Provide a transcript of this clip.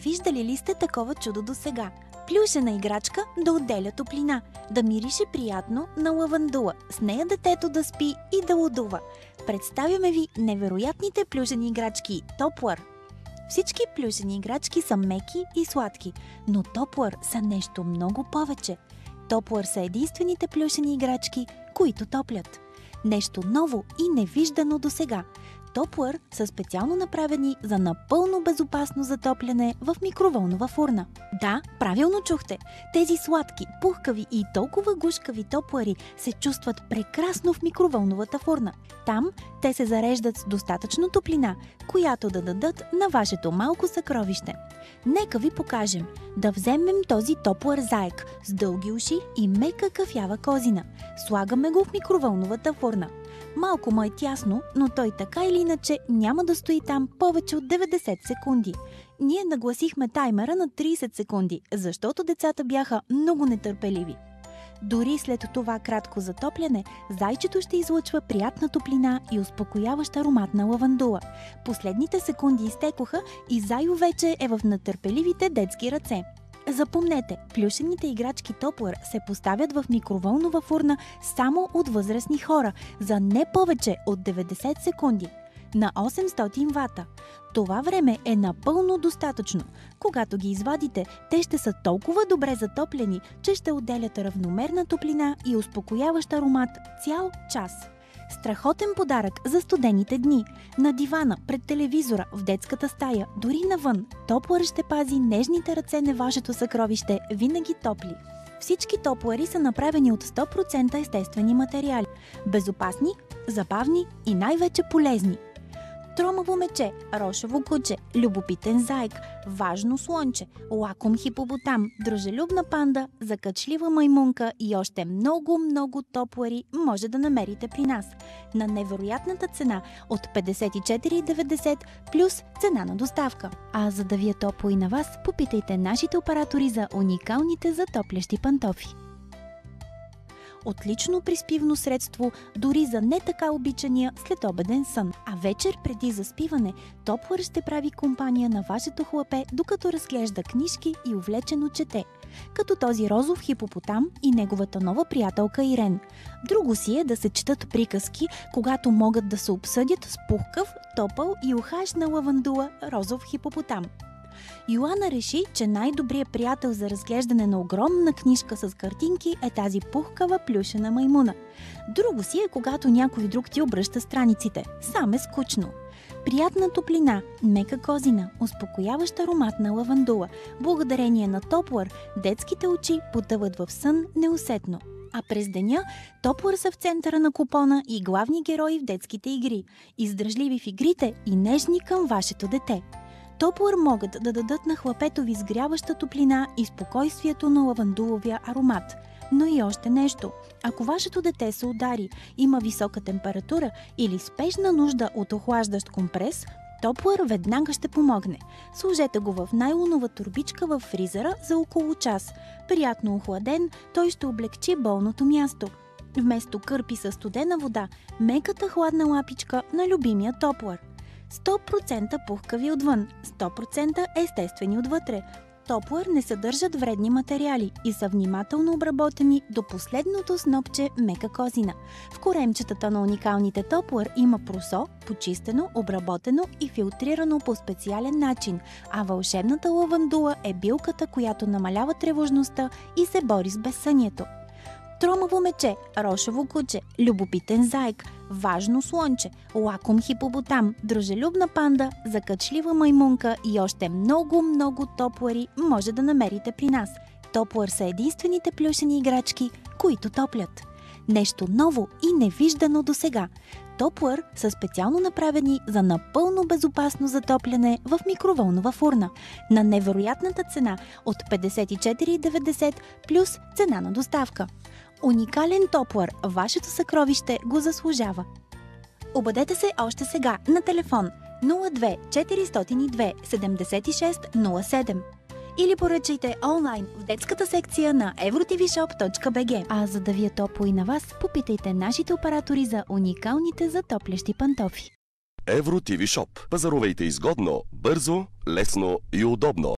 Виждали ли сте такова чудо досега? Плюшена играчка да отделя топлина, да мирише приятно на лавандула, с нея детето да спи и да лудува. Представяме ви невероятните плюшени играчки Топлър. Всички плюшени играчки са меки и сладки, но Топлър са нещо много повече. Топлър са единствените плюшени играчки, които топлят. Нещо ново и невиждано досега. Топлър са специално направени за напълно безопасно затопляне в микровълнова фурна. Да, правилно чухте! Тези сладки, пухкави и толкова гушкави топлъри се чувстват прекрасно в микровълновата фурна. Там те се зареждат с достатъчно топлина, която да дадат на вашето малко съкровище. Нека ви покажем. Да вземем този топлър заек с дълги уши и мека кафява козина. Слагаме го в микровълновата фурна. Малко му е тясно, но той така или иначе няма да стои там повече от 90 секунди. Ние нагласихме таймера на 30 секунди, защото децата бяха много нетърпеливи. Дори след това кратко затопляне, зайчето ще излъчва приятна топлина и успокояващ аромат на лавандула. Последните секунди изтекоха и Зайо вече е в нетърпеливите детски ръце. Запомнете, плюшените играчки Топлър се поставят в микровълнова фурна само от възрастни хора за не повече от 90 секунди на 800 вата. Това време е напълно достатъчно. Когато ги извадите, те ще са толкова добре затоплени, че ще отделят равномерна топлина и успокояващ аромат цял час. Страхотен подарък за студените дни. На дивана, пред телевизора, в детската стая, дори навън. Топлър ще пази нежните ръце на вашето съкровище винаги топли. Всички топлъри са направени от 100% естествени материали. Безопасни, забавни и най-вече полезни. Тромаво мече, рошево куче, любопитен заек, важно слънче, лаком хипопотам, дружелюбна панда, закачлива маймунка и още много топлъри може да намерите при нас на невероятната цена от 54,90 плюс цена на доставка. А за да ви е топло и на вас, попитайте нашите оператори за уникалните затоплящи пантофи. Отлично приспивно средство дори за не така обичания следобеден сън. А вечер преди заспиване, Топлър ще прави компания на вашето хлапе, докато разглежда книжки и увлечено чете, като този розов хипопотам и неговата нова приятелка Ирен. Друго си е да се четат приказки, когато могат да се обсъдят с пухкав, топъл и ухаж на лавандула розов хипопотам. Йоана реши, че най-добрият приятел за разглеждане на огромна книжка с картинки е тази пухкава плюшена маймуна. Друго си е, когато някой друг ти обръща страниците. Сам е скучно. Приятна топлина, мека козина, успокояващ аромат на лавандула. Благодарение на Топлър, детските очи потъват в сън неусетно. А през деня Топлър са в центъра на купона и главни герои в детските игри. Издръжливи в игрите и нежни към вашето дете. Топлър могат да дадат на хлапето ви сгряваща топлина и спокойствието на лавандуловия аромат. Но и още нещо. Ако вашето дете се удари, има висока температура или спешна нужда от охлаждащ компрес, Топлър веднага ще помогне. Сложете го в найлонова торбичка в фризера за около час. Приятно охладен, той ще облегчи болното място. Вместо кърпи със студена вода, меката хладна лапичка на любимия Топлър. 100% пухкави отвън, 100% естествени отвътре. Топлър не съдържат вредни материали и са внимателно обработени до последното снопче мека козина. В коремчетата на уникалните Топлър има просо, почистено, обработено и филтрирано по специален начин, а вълшебната лавандула е билката, която намалява тревожността и се бори с безсънието. Тромаво мече, рошево куче, любопитен заек, важно слънче, лаком хипопотам, дружелюбна панда, закачлива маймунка и още много топлъри може да намерите при нас. Топлър са единствените плюшени играчки, които топлят. Нещо ново и невиждано досега. Топлър са специално направени за напълно безопасно затопляне в микровълнова фурна на невероятната цена от 54,90 плюс цена на доставка. Уникален Топлър, вашето съкровище го заслужава. Обадете се още сега на телефон 02 402 7607 или поръчайте онлайн в детската секция на eurotvshop.bg. А за да ви е топло и на вас, попитайте нашите оператори за уникалните затоплящи пантофи. Евро TV Shop. Пазарувайте изгодно, бързо, лесно и удобно.